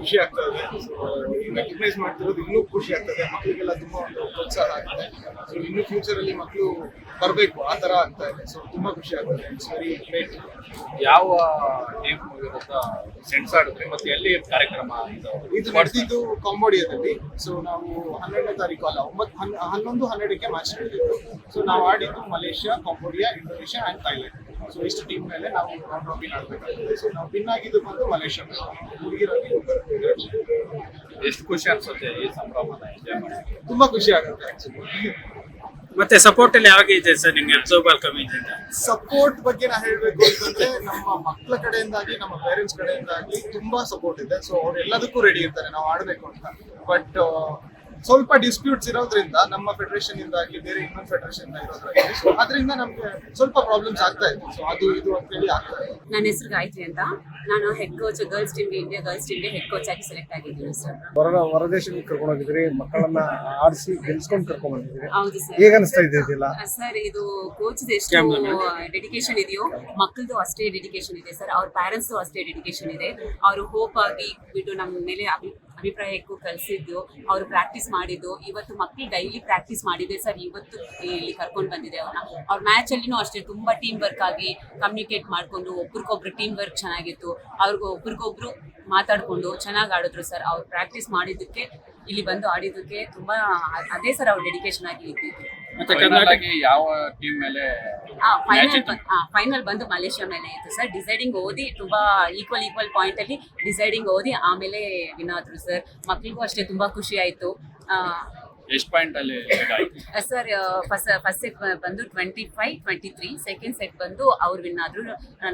ಖುಷಿ ಆಗ್ತದೆ. ರೆಕಗ್ನೈಸ್ ಮಾಡ್ತಿರೋದು ಇನ್ನೂ ಖುಷಿ ಆಗ್ತದೆ. ಮಕ್ಕಳಿಗೆಲ್ಲ ತುಂಬಾ ಒಂದು ಪ್ರೋತ್ಸಾಹ ಆಗಿದೆ. ಸೊ ಇನ್ನು ಫ್ಯೂಚರ್ ಅಲ್ಲಿ ಮಕ್ಕಳು ಬರಬೇಕು ಆ ತರ ಅಂತ ಇದೆ. ಸೊ ತುಂಬಾ ಖುಷಿ ಆಗ್ತದೆ. It's very great. ಯಾವ ಟೀಮ್ ವಿರುದ್ಧ ಸೆಣಸ್ ಆಡಿದ್ರೆ ಮತ್ತೆ ಎಲ್ಲಿ ಕಾರ್ಯಕ್ರಮ ಇದು ನಡೆದಿದ್ದು ಕಾಂಬೋಡಿಯಾದಲ್ಲಿ. ಸೊ ನಾವು 12ನೇ ತಾರೀಕು ಅಲ್ಲ 11, 12ಕ್ಕೆ ಮ್ಯಾಚ್ ನಡೆದಿದ್ದು. ಸೊ ನಾವು ಆಡಿದ್ದು Malaysia, Cambodia, Indonesia and Thailand. So ಇಷ್ಟು ಟೀಮ್ ಮೇಲೆ ನಾವು ರೌಂಡ್ ರಾಬಿನ್ ಆಡ್ಬೇಕಾಗ್ತದೆ. ಸೊ ನಾವು ವಿನ್ ಆಗಿದ್ದು ಬಂದು ಮಲೇಷ್ಯಾ ಮೇಲೆ. ಹುಡುಗಿರಲ್ಲಿ ಎಷ್ಟು ಖುಷಿ ಅನ್ಸುತ್ತೆ ಈ ಸಂಭ್ರಮನ ಎಂಜಾಯ್ ಮಾಡಿ? ತುಂಬಾ ಖುಷಿ ಆಗುತ್ತೆ ಆಕ್ಚುಲಿ. ಮತ್ತೆ ಸಪೋರ್ಟ್ ಅಲ್ಲಿ ಯಾವಾಗ ಇದೆ ಸರ್ ನಿಮ್ಗೆ ಥ್ರೋಬಾಲ್ ಕಮಿಟಿಯಿಂದ? ಸಪೋರ್ಟ್ ಬಗ್ಗೆ ನಾ ಹೇಳ್ಬೇಕು ಅಂತಂದ್ರೆ ನಮ್ಮ ಮಕ್ಕಳ ಕಡೆಯಿಂದಾಗಿ, ನಮ್ಮ ಪೇರೆಂಟ್ಸ್ ಕಡೆಯಿಂದಾಗಿ ತುಂಬಾ ಸಪೋರ್ಟ್ ಇದೆ. ಸೊ ಅವ್ರು ಎಲ್ಲದಕ್ಕೂ ರೆಡಿ ಇರ್ತಾರೆ ನಾವು ಆಡ್ಬೇಕು ಅಂತ. ಬಟ್ ಸ್ವಲ್ಪ ಡಿಸ್ಪ್ಯೂಟ್ಸ್ ಇರೋದ್ರಿಂದ ನಮ್ಮ ಫೆಡರೇಷನ್ ಇಂದಾಗಿ ಬೇರೆ ಇನ್ನೊಂದು ಫೆಡರೇಷನ್ ಇರೋದ್ರಲ್ಲಿ ಸೊ ಅದರಿಂದ ನಮ್ಗೆ ಸ್ವಲ್ಪ ಪ್ರಾಬ್ಲಮ್ಸ್ ಆಗ್ತಾ ಇದೆ. ಸೊ ಅದು ಇದು ಅಂತ ಹೇಳಿ ಆಗ್ತಾ ಇದೆ. ನನ್ನ ಹೆಸರು ಗಾಯತ್ರಿ ಅಂತ. ನಾನು ಹೆಡ್ ಕೋಚ್ ಗರ್ಲ್ಸ್ ಟೀಮ್ಗೆ, ಇಂಡಿಯಾ ಗರ್ಲ್ಸ್ ಟೀಮ್ಗೆ ಹೆಡ್ ಕೋಚ್ ಆಗಿ ಸೆಲೆಕ್ಟ್ ಆಗಿದ್ದೀನಿ ಸರ್. ಹೊರದೇಶಕ್ಕೆ ಕರ್ಕೊಂಡು ಹೋಗಿದ್ರಿ, ಮಕ್ಕಳನ್ನ ಆಡಿಸಿ ಗೆಲ್ಸ್ಕೊಂಡು ಕರ್ಕೊಂಡ್ ಬಂದಿದ್ರಿ. ಹೌದು ಸರ್. ಹೇಗ ಅನಿಸ್ತಾ ಇದೆ ಇದೆಲ್ಲ? ಸರ್ ಇದು ಕೋಚ್ ಎಷ್ಟು ಡೆಡಿಕೇಶನ್ ಇದೆಯೋ ಮಕ್ಕಳದು ಅಷ್ಟೇ ಡೆಡಿಕೇಶನ್ ಇದೆ ಸರ್. ಅವ್ರ ಪ್ಯಾರೆಂಟ್ಸ್ ಅಷ್ಟೇ ಡೆಡಿಕೇಶನ್ ಇದೆ. ಅವರು ಹೋಪ್ ಆಗಿ ಬಿಟ್ಟು ನಮ್ಮ ಮೇಲೆ ಅಭಿಪ್ರಾಯಕ್ಕೂ ಕಲಿಸಿದ್ದು, ಅವರು ಪ್ರಾಕ್ಟೀಸ್ ಮಾಡಿದ್ದು. ಇವತ್ತು ಮಕ್ಕಳು ಡೈಲಿ ಪ್ರಾಕ್ಟೀಸ್ ಮಾಡಿದೆ ಸರ್. ಇವತ್ತು ಇಲ್ಲಿ ಕರ್ಕೊಂಡು ಬಂದಿದೆ ಅವ್ರನ್ನ. ಅವ್ರ ಮ್ಯಾಚ್ ಅಲ್ಲಿನೂ ಅಷ್ಟೇ ತುಂಬಾ ಟೀಮ್ ವರ್ಕ್ ಆಗಿ ಕಮ್ಯುನಿಕೇಟ್ ಮಾಡ್ಕೊಂಡು ಒಬ್ರಿಗೊಬ್ರು ಟೀಮ್ ವರ್ಕ್ ಚೆನ್ನಾಗಿತ್ತು. ಅವ್ರಿಗೂ ಒಬ್ರಿಗೊಬ್ರು ಮಾತಾಡ್ಕೊಂಡು ಚೆನ್ನಾಗಿ ಆಡಿದ್ರು ಸರ್. ಅವ್ರು ಪ್ರಾಕ್ಟೀಸ್ ಮಾಡಿದ್ದಕ್ಕೆ ಇಲ್ಲಿ ಬಂದು ಆಡಿದ್ದಕ್ಕೆ ತುಂಬಾ ಅದೇ ಸರ್ ಅವ್ರ ಡೆಡಿಕೇಶನ್ ಆಗಿ ಇದ್ದಿದ್ದು. ಮತ್ತೆ ಕರ್ನಾಟಕ ಯಾವ ಟೀಮ್ ಮೇಲೆ? ಫೈನಲ್ ಬಂದು ಮಲೇಷ್ಯಾ ಮೇಲೆ ಇತ್ತು ಸರ್. ಡಿಸೈಡಿಂಗ್ ಓದಿ ತುಂಬಾ ಈಕ್ವಲ್ ಪಾಯಿಂಟ್ ಅಲ್ಲಿ ಡಿಸೈಡಿಂಗ್ ಓದಿ ಆಮೇಲೆ ವಿನ್ ಆದ್ರು ಸರ್. ಮಕ್ಳಿಗೂ ಅಷ್ಟೇ ತುಂಬಾ ಖುಷಿ ಆಯ್ತು. ಎಷ್ಟು ಪಾಯಿಂಟ್ ಅಲ್ಲಿ ಸರ್ ಫಸ್ಟ್ ಸೆಟ್ ಬಂದು 25-23, ಸೆಕೆಂಡ್ ಸೆಟ್ ಬಂದು ಅವ್ರು ವಿನ್ ಆದ್ರು.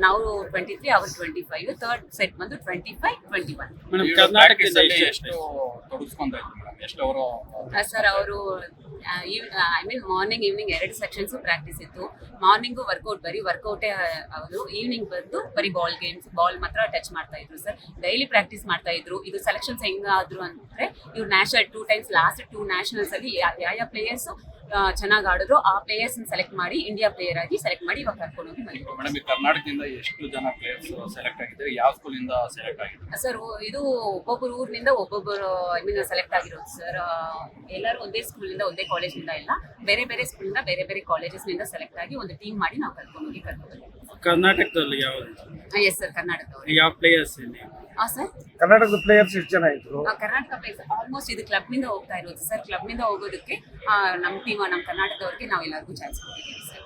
ನಾವು 23, ಅವ್ರು 25. ಥರ್ಡ್ ಸೆಟ್ ಬಂದು 25-21. ಕರ್ನಾಟಕದಲ್ಲಿ ಎಷ್ಟು ತೊಡಗಿಸ್ಕೊಂತ ಇದ್ರು? ಎಷ್ಟು ಅವರು ಸರ್ ಅವರು I mean morning evening 2 sections practice ಇತ್ತು. ಮಾರ್ನಿಂಗು ವರ್ಕೌಟ್, ಬರೀ ವರ್ಕೌಟೇ ಅವರು. ಈವ್ನಿಂಗ್ ಬಂದು ಬರೀ ಬಾಲ್ ಮಾತ್ರ ಟಚ್ ಮಾಡ್ತಾ ಇದ್ರು ಸರ್. ಡೈಲಿ ಪ್ರಾಕ್ಟೀಸ್ ಮಾಡ್ತಾ ಇದ್ರು. ಇದು ಸೆಲೆಕ್ಷನ್ಸ್ ಹೆಂಗಾದ್ರು ಅಂದ್ರೆ ಇವ್ರು ನ್ಯಾಷನಲ್ 2 ಟೈಮ್ಸ್ ಲಾಸ್ಟ್ 2 ನ್ಯಾಷನಲ್ಸ್ ಅಲ್ಲಿ ಯಾವ ಪ್ಲೇಯರ್ಸ್ ಚೆನ್ನಾಗಿ ಆಡಿದ್ರು ಆ ಪ್ಲೇಯರ್ಸ್ ಸೆಲೆಕ್ಟ್ ಮಾಡಿ ಇಂಡಿಯಾ ಪ್ಲೇಯರ್ ಆಗಿ ಸೆಲೆಕ್ಟ್ ಮಾಡಿ ಇವಾಗ ಕರ್ಕೊಂಡು ಹೋಗಿ ಬಂದಿದ್ರು. ಮೇಡಮ್ ಈ ಕರ್ನಾಟಕದಿಂದ ಎಷ್ಟು ಜನ ಪ್ಲೇಯರ್ಸ್ ಸೆಲೆಕ್ಟ್ ಆಗಿದ್ದಾರೆ? ಯಾವ ಸ್ಕೂಲಿಂದ ಸೆಲೆಕ್ಟ್ ಆಗಿದ್ದಾರೆ ಸರ್? ಇದು ಒಬ್ಬೊಬ್ಬರು ಊರಿನಿಂದ ಒಬ್ಬೊಬ್ಬರು ಐ ಮೀನ್ ಸೆಲೆಕ್ಟ್ ಆಗಿರೋದು ಸರ್. ಎಲ್ಲರೂ ಒಂದೇ ಸ್ಕೂಲಿಂದ ಒಂದೇ ಕಾಲೇಜಿಂದ ಇಲ್ಲ, ಬೇರೆ ಬೇರೆ ಸ್ಕೂಲಿಂದ ಬೇರೆ ಬೇರೆ ಕಾಲೇಜಸ್ನಿಂದ ಸೆಲೆಕ್ಟ್ ಆಗಿ ಒಂದು ಟೀಮ್ ಮಾಡಿ ನಾವು ಕರ್ಕೊಂಡು ಕರ್ಕೊಂಡು. ಕರ್ನಾಟಕದಲ್ಲಿ ಯಾವ್ದು? ಎಸ್ ಸರ್, ಕರ್ನಾಟಕದವರು. ಯಾವ ಪ್ಲೇಯರ್ಸ್ ಇಲ್ಲಿ? ಸರ್ ಕರ್ನಾಟಕದ ಪ್ಲೇಯರ್ಸ್ ಎಷ್ಟು ಜನ ಇದ್ರು? ಕರ್ನಾಟಕ ಪ್ಲೇಯರ್ಸ್ ಆಲ್ಮೋಸ್ಟ್ ಇದು ಕ್ಲಬ್ ನಿಂದ ಹೋಗ್ತಾ ಇರೋದು ಸರ್. ಕ್ಲಬ್ ನಿಂದ ಹೋಗೋದಕ್ಕೆ ನಮ್ಮ ಟೀಮ್, ನಮ್ಮ ಕರ್ನಾಟಕದವ್ರಿಗೆ ನಾವು ಎಲ್ಲರಿಗೂ ಚಾನ್ಸ್ ಕೊಟ್ಟಿದ್ದೀವಿ ಸರ್.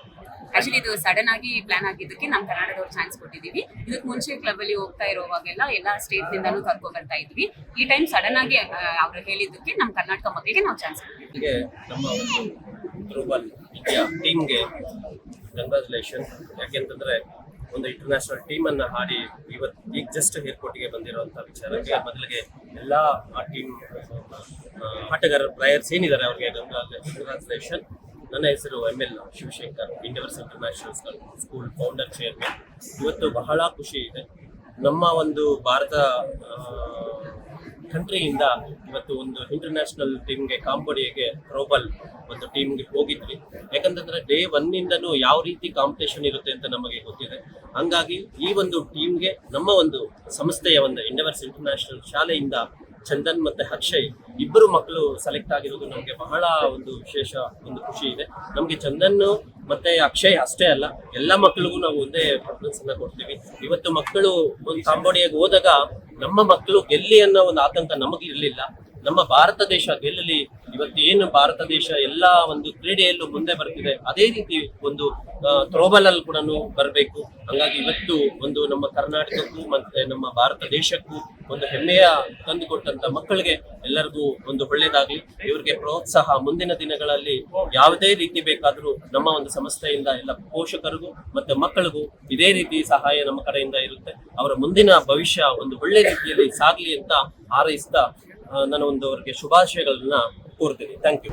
ಆಕ್ಚುಲಿ ಇದು ಸಡನ್ ಆಗಿ ಪ್ಲಾನ್ ಆಗಿದ್ದಕ್ಕೆ ನಮ್ಮ ಕರ್ನಾಟಕದವ್ರು ಚಾನ್ಸ್ ಕೊಟ್ಟಿದ್ದೀವಿ. ಇದಕ್ಕೆ ಮುಂಚೆ ಕ್ಲಬ್ ಅಲ್ಲಿ ಹೋಗ್ತಾ ಇರೋವಾಗೆಲ್ಲ ಎಲ್ಲ ಸ್ಟೇಟ್ ನಿಂದಾನು ಕರ್ಕೊಂಡು ಬರ್ತಾ ಇದ್ವಿ. ಈ ಟೈಮ್ ಸಡನ್ ಆಗಿ ಅವ್ರು ಹೇಳಿದ್ದಕ್ಕೆ ನಮ್ಮ ಕರ್ನಾಟಕ ಮಕ್ಕಳಿಗೆ ನಾವು ಚಾನ್ಸ್ ಕೊಟ್ಟಿದ್ದೀವಿ. ನಮ್ಮ ಒಂದು ಥ್ರೋಬಾಲ್ ಇಂಡಿಯಾ ಟೀಮ್ಗೆ ಕಂಗ್ರಾಚುಲೇಷನ್. ಯಾಕೆಂತಂದ್ರೆ ಒಂದು ಇಂಟರ್ನ್ಯಾಷನಲ್ ಟೀಮ್ ಅನ್ನ ಹಾಡಿ ಇವತ್ತು ಈಗ ಜಸ್ಟ್ ಏರ್ಪೋರ್ಟ್ಗೆ ಬಂದಿರುವಂತಹ ವಿಚಾರಕ್ಕೆ ಮೊದಲಿಗೆ ಎಲ್ಲ ಆ ಟೀಮ್ ಆಟಗಾರರ ಪ್ಲೇಯರ್ಸ್ ಏನಿದ್ದಾರೆ ಅವ್ರಿಗೆ ಕಂಗ್ರಾಚುಲೇಷನ್. ನನ್ನ ಹೆಸರು ML Shivashankar, universe international school founder chairman. ಇವತ್ತು ಬಹಳ ಖುಷಿ ಇದೆ. ನಮ್ಮ ಒಂದು ಭಾರತ ಕಂಟ್ರಿಯಿಂದ ಇವತ್ತು ಒಂದು ಇಂಟರ್ನ್ಯಾಷನಲ್ ಟೀಮ್ಗೆ, ಕಾಂಬೋಡಿಯಾಗೆ ಥ್ರೋಬಾಲ್ ಒಂದು ಟೀಮ್ಗೆ ಹೋಗಿದ್ವಿ. ಯಾಕಂತಂದ್ರೆ ಡೇ 1 ಯಾವ ರೀತಿ ಕಾಂಪಿಟೇಷನ್ ಇರುತ್ತೆ ಅಂತ ನಮಗೆ ಗೊತ್ತಿದೆ. ಹಂಗಾಗಿ ಈ ಒಂದು ಟೀಮ್ಗೆ ನಮ್ಮ ಒಂದು ಸಂಸ್ಥೆಯ ಒಂದು ಯೂನಿವರ್ಸ್ ಇಂಟರ್ನ್ಯಾಷನಲ್ ಶಾಲೆಯಿಂದ ಚಂದನ್ ಮತ್ತೆ ಅಕ್ಷಯ್ ಇಬ್ಬರು ಮಕ್ಕಳು ಸೆಲೆಕ್ಟ್ ಆಗಿರೋದು ನಮಗೆ ಬಹಳ ಒಂದು ವಿಶೇಷ ಒಂದು ಖುಷಿ ಇದೆ. ನಮಗೆ ಚಂದನ್ ಮತ್ತೆ ಅಕ್ಷಯ್ ಅಷ್ಟೇ ಅಲ್ಲ, ಎಲ್ಲ ಮಕ್ಕಳಿಗೂ ನಾವು ಒಂದೇ ಪ್ರಿಫರೆನ್ಸ್ ಅನ್ನ ಕೊಡ್ತೀವಿ. ಇವತ್ತು ಮಕ್ಕಳು ಒಂದು ಕಾಂಬೋಡಿಯಾಗೆ ಹೋದಾಗ ನಮ್ಮ ಮಕ್ಕಳು ಗೆಲ್ಲಿ ಅನ್ನೋ ಒಂದು ಆತಂಕ ನಮಗೆ ಇರಲಿಲ್ಲ. ನಮ್ಮ ಭಾರತ ದೇಶ ಗೆಲ್ಲಲಿ. ಇವತ್ತು ಏನು ಭಾರತ ದೇಶ ಎಲ್ಲ ಒಂದು ಕ್ರೀಡೆಯಲ್ಲೂ ಮುಂದೆ ಬರ್ತಿದೆ, ಅದೇ ರೀತಿ ಒಂದು ಥ್ರೋಬಾಲ್ ಅಲ್ಲಿ ಕೂಡ ಬರಬೇಕು. ಹಂಗಾಗಿ ಇವತ್ತು ಒಂದು ನಮ್ಮ ಕರ್ನಾಟಕಕ್ಕೂ ಮತ್ತೆ ನಮ್ಮ ಭಾರತ ದೇಶಕ್ಕೂ ಒಂದು ಹೆಮ್ಮೆಯ ತಂದುಕೊಟ್ಟಂತ ಮಕ್ಕಳಿಗೆ ಎಲ್ಲರಿಗೂ ಒಂದು ಒಳ್ಳೇದಾಗ್ಲಿ. ಇವರಿಗೆ ಪ್ರೋತ್ಸಾಹ ಮುಂದಿನ ದಿನಗಳಲ್ಲಿ ಯಾವುದೇ ರೀತಿ ಬೇಕಾದ್ರೂ ನಮ್ಮ ಒಂದು ಸಂಸ್ಥೆಯಿಂದ ಎಲ್ಲ ಪೋಷಕರಿಗೂ ಮತ್ತೆ ಮಕ್ಕಳಿಗೂ ಇದೇ ರೀತಿ ಸಹಾಯ ನಮ್ಮ ಕಡೆಯಿಂದ ಇರುತ್ತೆ. ಅವರ ಮುಂದಿನ ಭವಿಷ್ಯ ಒಂದು ಒಳ್ಳೆ ರೀತಿಯಲ್ಲಿ ಸಾಗಲಿ ಅಂತ ಹಾರೈಸ್ತಾ ನಾನು ಒಂದು ಅವರಿಗೆ ಶುಭಾಶಯಗಳನ್ನ ಕೋರ್ತೀನಿ. Thank you.